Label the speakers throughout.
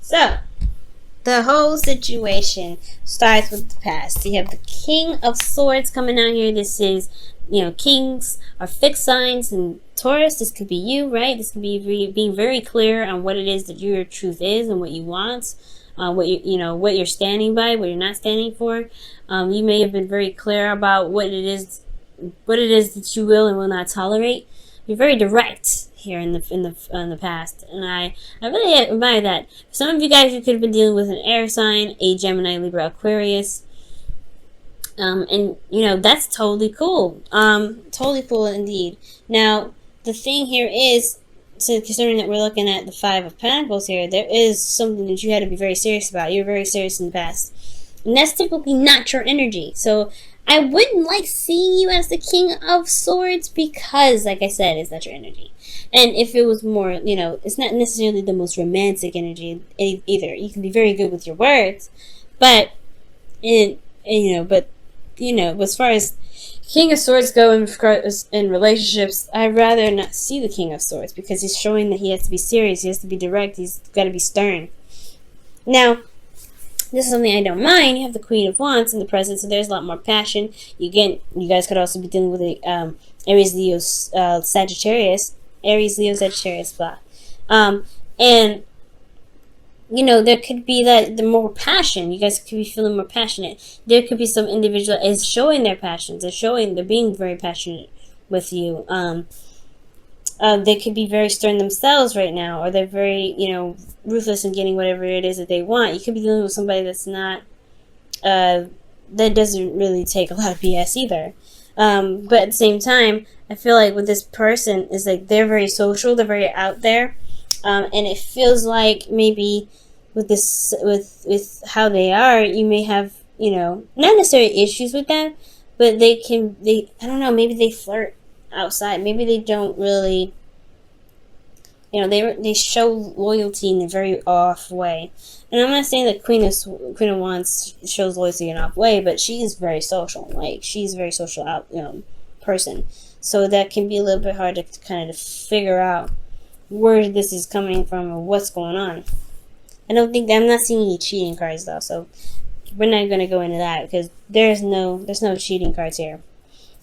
Speaker 1: So, the whole situation starts with the past. You have the King of Swords coming out here. This is, kings are fixed signs, and Taurus, this could be you, right? This could be being very clear on what it is that your truth is and what you want, what what you're standing by, what you're not standing for. You may have been very clear about what it is that you will and will not tolerate. You're very direct here in the past, and I really admire that. For some of you guys, you could have been dealing with an air sign, a Gemini, Libra, Aquarius, and that's totally cool. Totally cool indeed. Now, the thing here is, so considering that we're looking at the Five of Pentacles here, there is something that you had to be very serious about. You're very serious in the past, and that's typically not your energy. So I wouldn't like seeing you as the King of Swords because, like I said, it's not your energy. And if it was more, it's not necessarily the most romantic energy either. You can be very good with your words, but as far as King of Swords go in relationships, I'd rather not see the King of Swords because he's showing that he has to be serious, he has to be direct, he's got to be stern. Now, this is something I don't mind. You have the Queen of Wands in the present, so there's a lot more passion. You guys could also be dealing with a Aries, Leo, Sagittarius. Aries, Leo, Sagittarius, blah. And there could be the more passion. You guys could be feeling more passionate. There could be some individual is showing their passions. They're being very passionate with you. They could be very stern themselves right now, or they're very, ruthless in getting whatever it is that they want. You could be dealing with somebody that's not, that doesn't really take a lot of BS either. But at the same time, I feel like with this person is like they're very social, they're very out there, and it feels like maybe with this, with how they are, you may have, not necessarily issues with them, but I don't know, maybe they flirt outside. Maybe they don't really, they show loyalty in a very off way. And I'm not saying that Queen of Wands shows loyalty in an off way, but she is very social. Like, she's a very social person. So that can be a little bit hard to kind of figure out where this is coming from or what's going on. I'm not seeing any cheating cards though, so we're not going to go into that because there's no cheating cards here.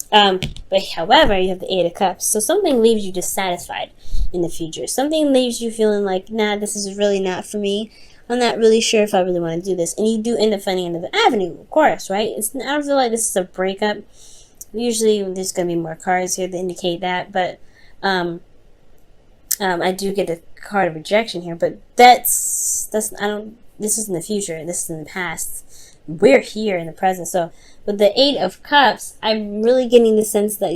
Speaker 1: But however, you have the Eight of Cups. So something leaves you dissatisfied in the future. Something leaves you feeling like, nah, this is really not for me. I'm not really sure if I really want to do this. And you do end up finding another avenue, of course, right? I don't feel like this is a breakup. Usually there's going to be more cards here that indicate that. But I do get a card of rejection here. But this is in the future. This is in the past. We're here in the present. So with the Eight of Cups, I'm really getting the sense that,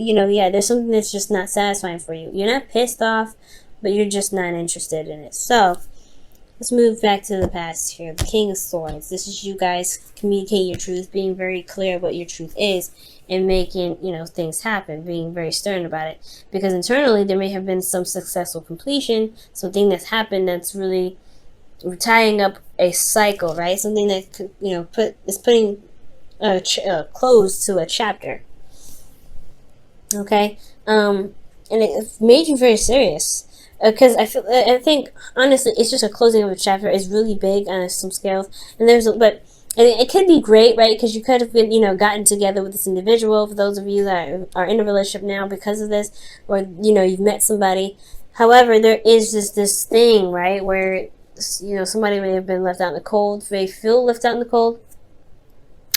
Speaker 1: there's something that's just not satisfying for you. You're not pissed off, but you're just not interested in it. So let's move back to the past here. The King of Swords. This is you guys communicating your truth, being very clear what your truth is, and making, things happen, being very stern about it. Because internally, there may have been some successful completion, something that's happened that's really tying up a cycle, right? Something that is putting a close to a chapter. Okay, and it made you very serious because I think honestly, it's just a closing of a chapter. It's really big on some scales, and but it could be great, right? Because you could have been, gotten together with this individual. For those of you that are in a relationship now because of this, or you've met somebody. However, there is just this thing, right, where somebody may have been left out in the cold. They feel left out in the cold.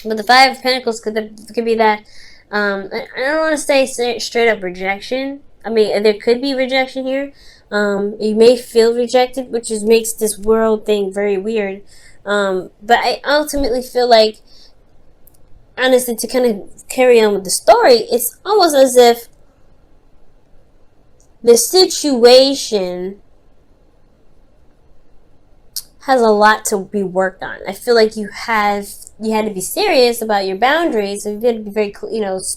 Speaker 1: But the Five of Pentacles could be that. I don't want to say straight up rejection. I mean, there could be rejection here. You may feel rejected, which makes this world thing very weird. But I ultimately feel like, honestly, to kind of carry on with the story, it's almost as if the situation has a lot to be worked on. I feel like you had to be serious about your boundaries, and you had to be very,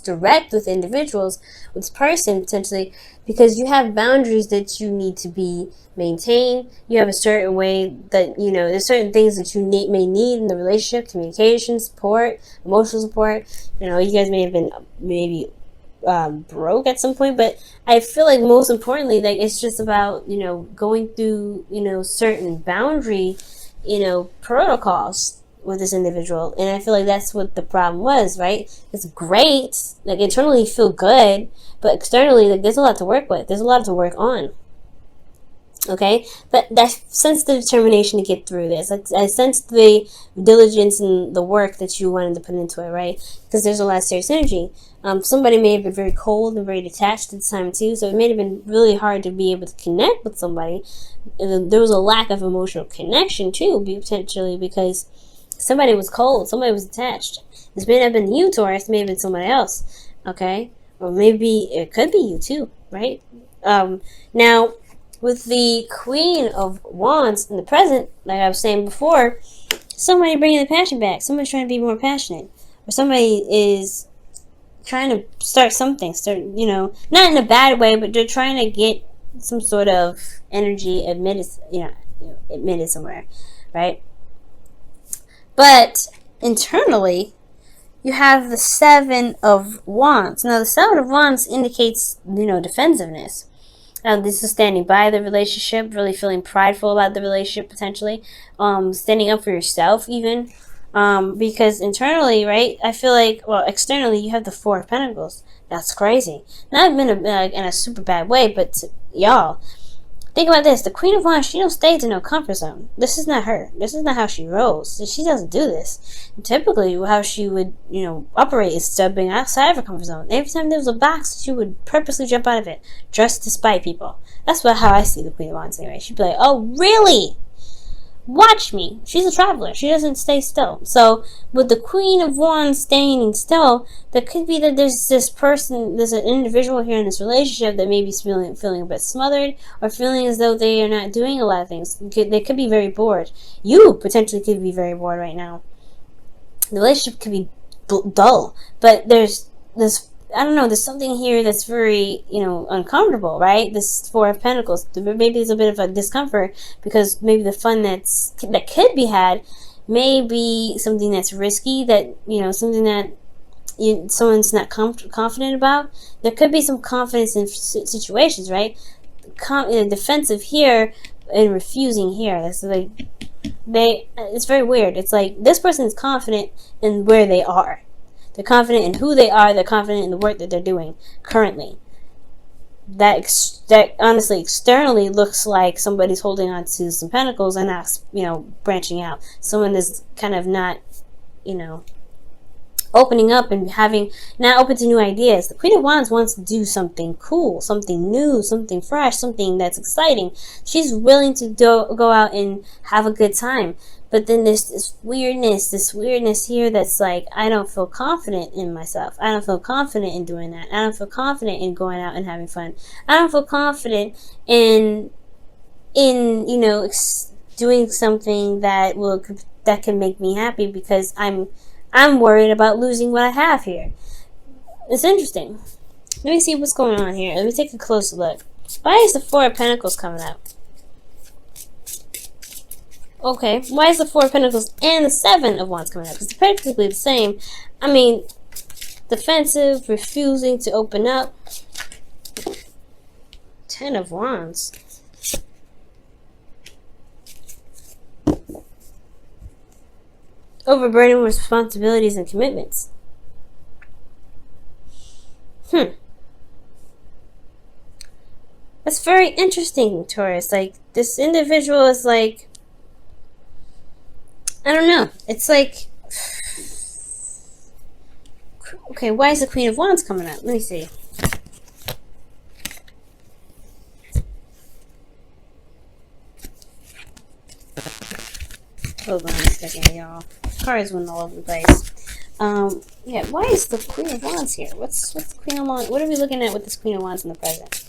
Speaker 1: direct with individuals, with this person potentially, because you have boundaries that you need to be maintained. You have a certain way that there's certain things that you may need in the relationship: communication, support, emotional support. You guys may have been broke at some point, but I feel like most importantly, like, it's just about going through certain boundary protocols with this individual, and I feel like that's what the problem was, right? It's great, like internally you feel good, but externally, like there's a lot to work with. There's a lot to work on. Okay, but I sense the determination to get through this. I sense the diligence and the work that you wanted to put into it, right? Because there's a lot of serious energy. Somebody may have been very cold and very detached at the time too, so it may have been really hard to be able to connect with somebody. There was a lack of emotional connection too, potentially, because somebody was cold, somebody was attached. This may not have been you, Taurus. It may have been somebody else, okay? Or maybe it could be you too, right? Now, with the Queen of Wands in the present, like I was saying before, somebody bringing the passion back. Somebody's trying to be more passionate. Or somebody is trying to start something. Not in a bad way, but they're trying to get some sort of energy admitted somewhere, right? But internally, you have the Seven of Wands. Now, the Seven of Wands indicates, defensiveness. This is standing by the relationship, really feeling prideful about the relationship, potentially. Standing up for yourself, even. Because internally, right, I feel like, externally, you have the Four of Pentacles. That's crazy. Not in a super bad way, but y'all, think about this. The Queen of Wands, she don't stay to no comfort zone. This is not her. This is not how she rolls. She doesn't do this. And typically, how she would, operate is stepping outside of her comfort zone. Every time there was a box, she would purposely jump out of it, just to spite people. That's how I see the Queen of Wands anyway. She'd be like, oh, really? Watch me. She's a traveler. She doesn't stay still. So, with the Queen of Wands staying still, there could be that there's an individual here in this relationship that may be feeling a bit smothered, or feeling as though they are not doing a lot of things. They could be very bored. You potentially could be very bored right now. The relationship could be dull, but there's something here that's very, uncomfortable, right? This Four of Pentacles. Maybe there's a bit of a discomfort because maybe the fun that could be had may be something that's risky, that, something that someone's not confident about. There could be some confidence in situations, right? Defensive here and refusing here. That's like, it's very weird. It's like this person is confident in where they are. They're confident in who they are. They're confident in the work that they're doing currently. That honestly, externally looks like somebody's holding on to some pentacles and not, branching out. Someone is kind of not, opening up and not open to new ideas. The Queen of Wands wants to do something cool, something new, something fresh, something that's exciting. She's willing to go out and have a good time. But then there's this weirdness here that's like, I don't feel confident in myself. I don't feel confident in doing that. I don't feel confident in going out and having fun. I don't feel confident in doing something that can make me happy, because I'm worried about losing what I have here. It's interesting. Let me see what's going on here. Let me take a closer look. Why is the Four of Pentacles coming up? Okay, why is the Four of Pentacles and the Seven of Wands coming up? Because they're practically the same. I mean, defensive, refusing to open up. Ten of Wands. Overburdened with responsibilities and commitments. That's very interesting, Taurus. Like, this individual is like, I don't know. It's like, okay, why is the Queen of Wands coming up? Let me see. Hold on a second, y'all. Cards went all over the place. Yeah, why is the Queen of Wands here? What's the Queen of Wands? What are we looking at with this Queen of Wands in the present?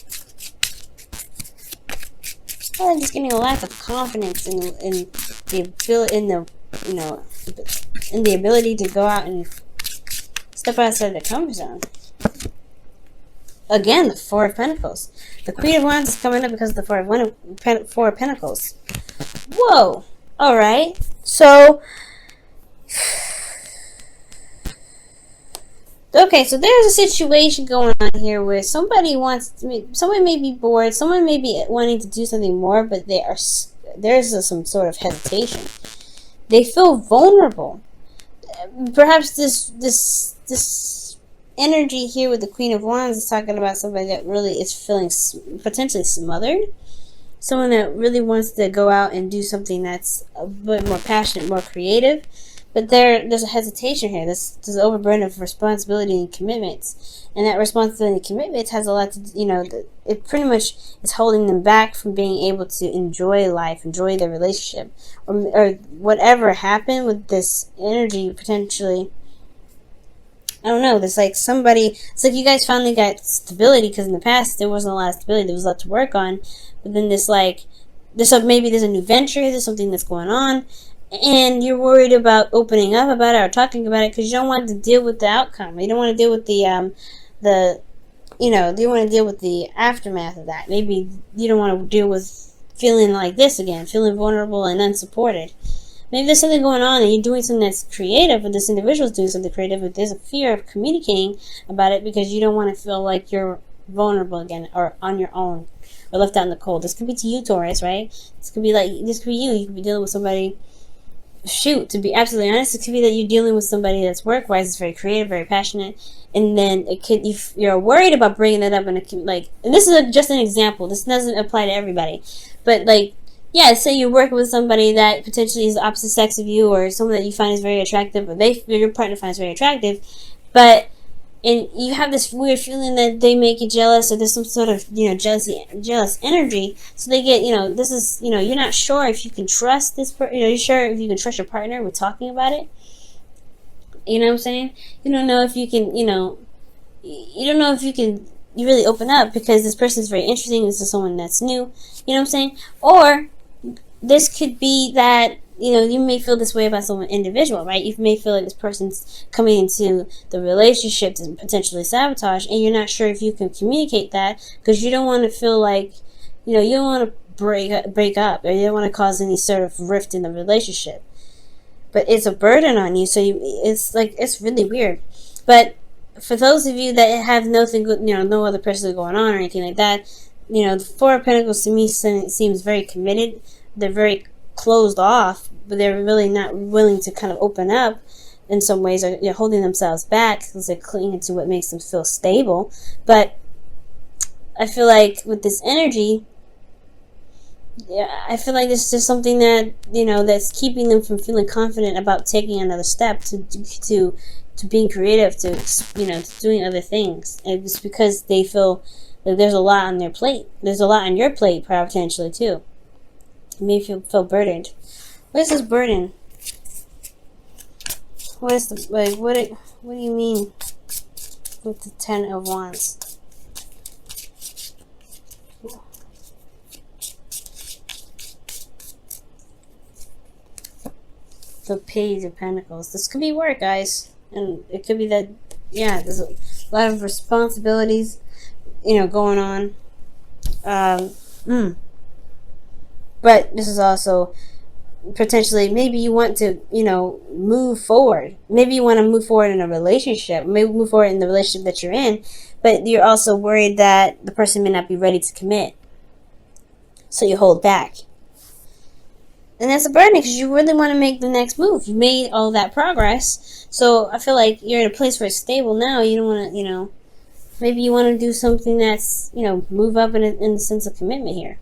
Speaker 1: I'm just getting a lack of confidence in the ability to go out and step outside the comfort zone. Again, the Four of Pentacles. The Queen of Wands is coming up because of the Four of Pentacles. Whoa! Alright, so... Okay, so there's a situation going on here where someone may be bored, someone may be wanting to do something more, but they are there's some sort of hesitation. They feel vulnerable. Perhaps this energy here with the Queen of Wands is talking about somebody that really is feeling potentially smothered. Someone that really wants to go out and do something that's a bit more passionate, more creative. But there's a hesitation here. There's an overburden of responsibility and commitments. And that responsibility and commitments has a lot to, it pretty much is holding them back from being able to enjoy life, enjoy their relationship. Or whatever happened with this energy potentially. I don't know. There's like somebody, it's like you guys finally got stability, because in the past there wasn't a lot of stability. There was a lot to work on. But then maybe there's a new venture, there's something that's going on. And you're worried about opening up about it or talking about it because you don't want to deal with the outcome. You don't want to deal with you don't want to deal with the aftermath of that. Maybe you don't want to deal with feeling like this again, feeling vulnerable and unsupported. Maybe there's something going on and you're doing something that's creative, or this individual is doing something creative, but there's a fear of communicating about it because you don't want to feel like you're vulnerable again or on your own or left out in the cold. This could be to you, Taurus, right? This could be you. You could be dealing with somebody. To be absolutely honest, it could be that you're dealing with somebody that's work-wise, is very creative, very passionate, and then you're worried about bringing that up and this is just an example. This doesn't apply to everybody, but say you're working with somebody that potentially is the opposite sex of you, or someone that you find is very attractive, or your partner finds very attractive, and you have this weird feeling that they make you jealous, or there's some sort of, jealous energy. So they get, this is, you're not sure if you can trust this person, you're sure if you can trust your partner with talking about it. You know what I'm saying? You don't know if you can, you don't know if you can really open up because this person is very interesting. This is someone that's new. You know what I'm saying? Or this could be that, you may feel this way about someone individual, right? You may feel like this person's coming into the relationship to potentially sabotage, and you're not sure if you can communicate that because you don't want to feel like, you don't want to break up, or you don't want to cause any sort of rift in the relationship. But it's a burden on you, so it's really weird. But for those of you that have nothing good, no other person going on or anything like that, the Four of Pentacles to me seems very committed. They're very closed off, but they're really not willing to kind of open up in some ways, or holding themselves back because they're clinging to what makes them feel stable. But I feel like with this energy, I feel like there's just something that that's keeping them from feeling confident about taking another step to being creative, to doing other things. And it's because they feel that there's a lot on their plate. There's a lot on your plate potentially too. You may feel burdened. What is this burden? What is what do you mean with the Ten of Wands? The Page of Pentacles. This could be work, guys, and it could be that there's a lot of responsibilities, going on. But this is also potentially, maybe you want to, move forward. Maybe you want to move forward in a relationship. Maybe move forward in the relationship that you're in, but you're also worried that the person may not be ready to commit. So you hold back. And that's a burden because you really want to make the next move. You made all that progress. So I feel like you're in a place where it's stable now. You don't want to, maybe you want to do something that's, move up in the sense of commitment here.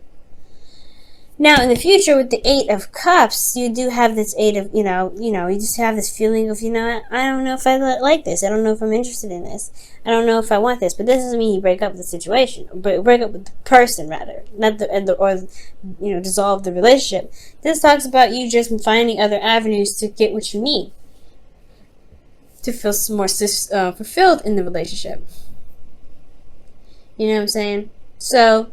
Speaker 1: Now, in the future, with the Eight of Cups, you do have this Eight of, you just have this feeling of, I don't know if I like this. I don't know if I'm interested in this. I don't know if I want this. But this doesn't mean you break up with the situation. Break up with the person, rather. Not dissolve the relationship. This talks about you just finding other avenues to get what you need. To feel more fulfilled in the relationship. You know what I'm saying? So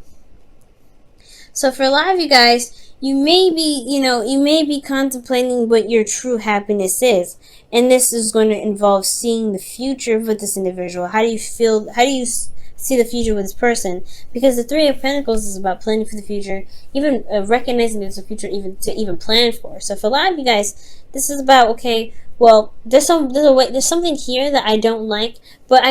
Speaker 1: for a lot of you guys, you may be contemplating what your true happiness is. And this is going to involve seeing the future with this individual. How do you see the future with this person? Because the Three of Pentacles is about planning for the future, even recognizing there's a future even plan for. So for a lot of you guys, this is about, okay, well, there's something here that I don't like, but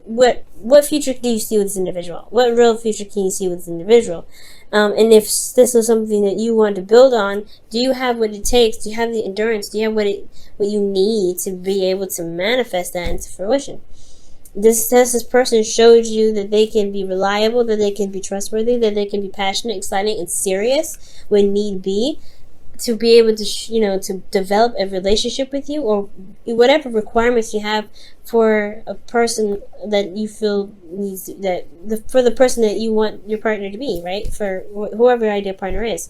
Speaker 1: what future do you see with this individual? What real future can you see with this individual? And if this is something that you want to build on, do you have what it takes? Do you have the endurance? Do you have what you need to be able to manifest that into fruition? This person showed you that they can be reliable, that they can be trustworthy, that they can be passionate, exciting, and serious when need be, to be able to to develop a relationship with you, or whatever requirements you have for a person that you feel needs for the person that you want your partner to be, right? For whoever your ideal partner is.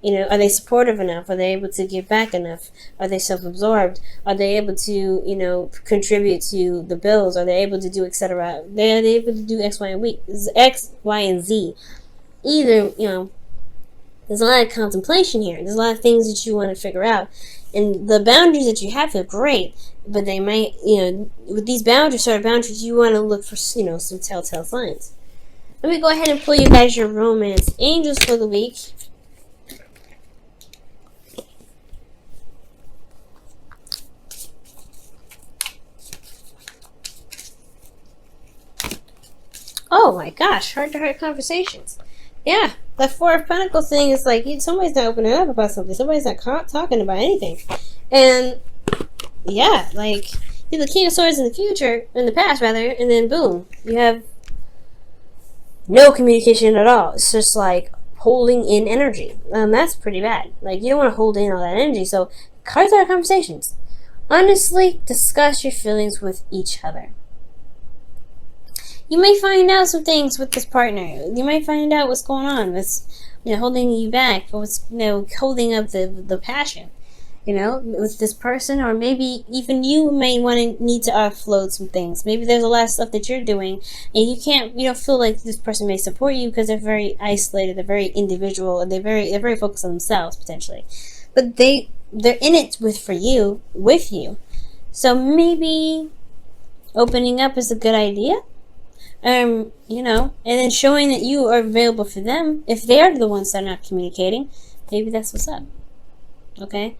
Speaker 1: Are they supportive enough? Are they able to give back enough? Are they self-absorbed? Are they able to, contribute to the bills? Are they able to do etc.? Are they able to do X, Y, and Z? Either, there's a lot of contemplation here. There's a lot of things that you want to figure out. And the boundaries that you have feel great, but they might, with these boundaries, you want to look for, some telltale signs. Let me go ahead and pull you guys your romance angels for the week. Oh my gosh, heart-to-heart conversations. Yeah, the Four of Pentacles thing is like somebody's not opening up about something. Somebody's not talking about anything. And yeah, like the King of Swords in the past rather, and then boom, you have no communication at all. It's just like holding in energy. That's pretty bad. Like, you don't want to hold in all that energy. So heart-to-heart conversations. Honestly, discuss your feelings with each other. You may find out some things with this partner. You might find out what's going on. What's holding you back. What's holding up the passion. With this person, or maybe even you may need to offload some things. Maybe there's a lot of stuff that you're doing, and you don't feel like this person may support you because they're very isolated. They're very individual, and they're very focused on themselves potentially. But they're in it with you. So maybe opening up is a good idea. And then showing that you are available for them. If they are the ones that are not communicating, maybe that's what's up. Okay?